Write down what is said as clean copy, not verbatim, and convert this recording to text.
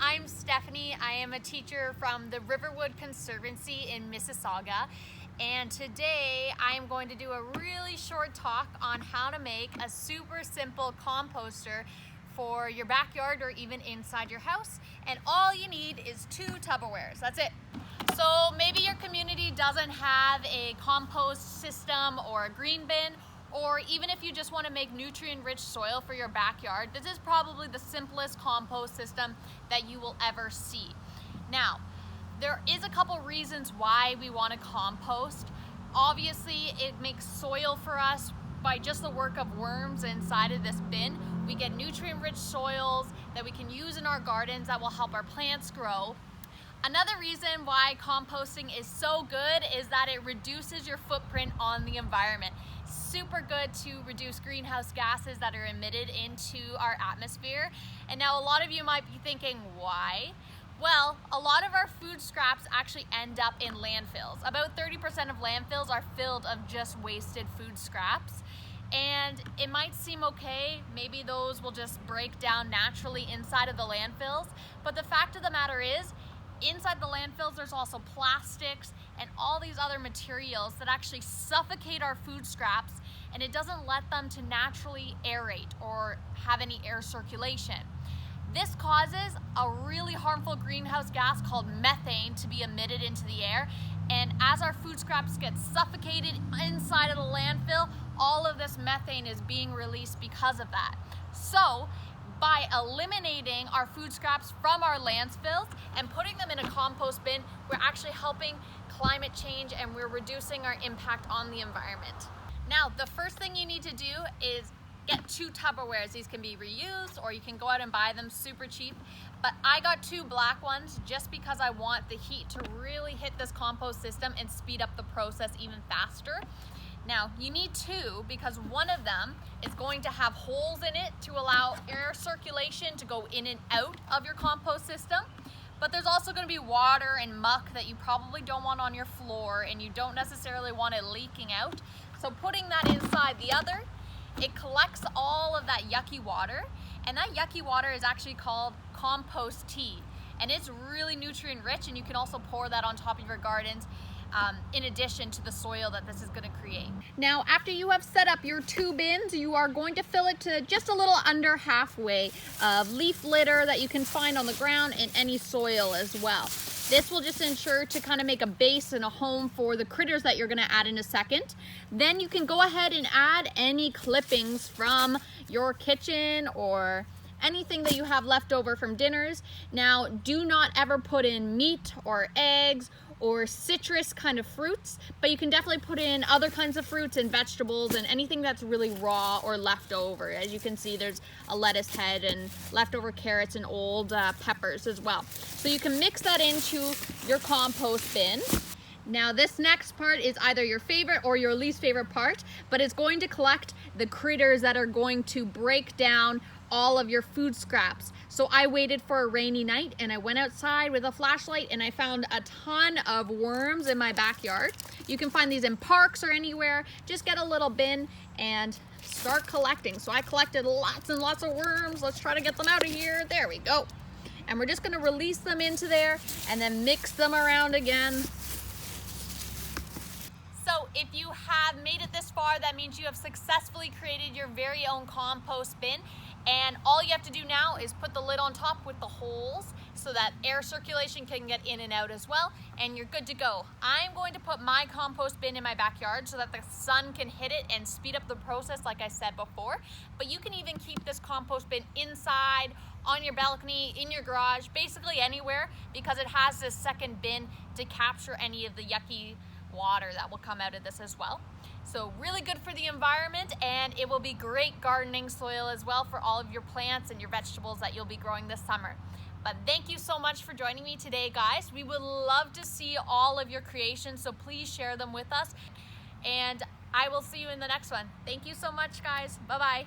I'm Stephanie. I am a teacher from the Riverwood Conservancy in Mississauga, and today I am going to do a really short talk on how to make a super simple composter for your backyard or even inside your house. And all you need is 2 Tupperwares. That's it. So maybe your community doesn't have a compost system or a green bin, or even if you just want to make nutrient-rich soil for your backyard, this is probably the simplest compost system that you will ever see. Now, there is a couple reasons why we want to compost. Obviously, it makes soil for us by just the work of worms inside of this bin. We get nutrient-rich soils that we can use in our gardens that will help our plants grow. Another reason why composting is so good is that it reduces your footprint on the environment. Super good to reduce greenhouse gases that are emitted into our atmosphere. And now a lot of you might be thinking, why? Well, a lot of our food scraps actually end up in landfills. About 30% of landfills are filled of just wasted food scraps. And it might seem okay, maybe those will just break down naturally inside of the landfills, but the fact of the matter is, inside the landfills, there's also plastics and all these other materials that actually suffocate our food scraps, and it doesn't let them to naturally aerate or have any air circulation. This causes a really harmful greenhouse gas called methane to be emitted into the air, and as our food scraps get suffocated inside of the landfill, all of this methane is being released because of that. So, by eliminating our food scraps from our landfills and putting them in a compost bin, we're actually helping climate change and we're reducing our impact on the environment. Now, the first thing you need to do is get 2 Tupperwares. These can be reused or you can go out and buy them super cheap. But I got 2 black ones just because I want the heat to really hit this compost system and speed up the process even faster. Now, you need 2 because one of them is going to have holes in it to allow air circulation to go in and out of your compost system. But there's also going to be water and muck that you probably don't want on your floor and you don't necessarily want it leaking out. So putting that inside the other, it collects all of that yucky water, and that yucky water is actually called compost tea. And it's really nutrient rich, and you can also pour that on top of your gardens in addition to the soil that this is going to create. Now, after you have set up your 2 bins, you are going to fill it to just a little under halfway of leaf litter that you can find on the ground and any soil as well. This will just ensure to kind of make a base and a home for the critters that you're going to add in a second. Then you can go ahead and add any clippings from your kitchen or anything that you have left over from dinners. Now, do not ever put in meat or eggs or citrus kind of fruits, but you can definitely put in other kinds of fruits and vegetables and anything that's really raw or leftover. As you can see, there's a lettuce head and leftover carrots and old peppers as well. So you can mix that into your compost bin. Now, this next part is either your favorite or your least favorite part, but it's going to collect the critters that are going to break down all of your food scraps. So I waited for a rainy night and I went outside with a flashlight and I found a ton of worms in my backyard. You can find these in parks or anywhere. Just get a little bin and start collecting. So I collected lots and lots of worms. Let's try to get them out of here. There we go. And we're just gonna release them into there and then mix them around again. So if you have made it this far, that means you have successfully created your very own compost bin. And all you have to do now is put the lid on top with the holes so that air circulation can get in and out as well, and you're good to go. I'm going to put my compost bin in my backyard so that the sun can hit it and speed up the process like I said before. But you can even keep this compost bin inside, on your balcony, in your garage, basically anywhere, because it has this second bin to capture any of the yucky water that will come out of this as well. So really good for the environment, and it will be great gardening soil as well for all of your plants and your vegetables that you'll be growing this summer. But thank you so much for joining me today, guys. We would love to see all of your creations, so please share them with us. And I will see you in the next one. Thank you so much, guys. Bye-bye.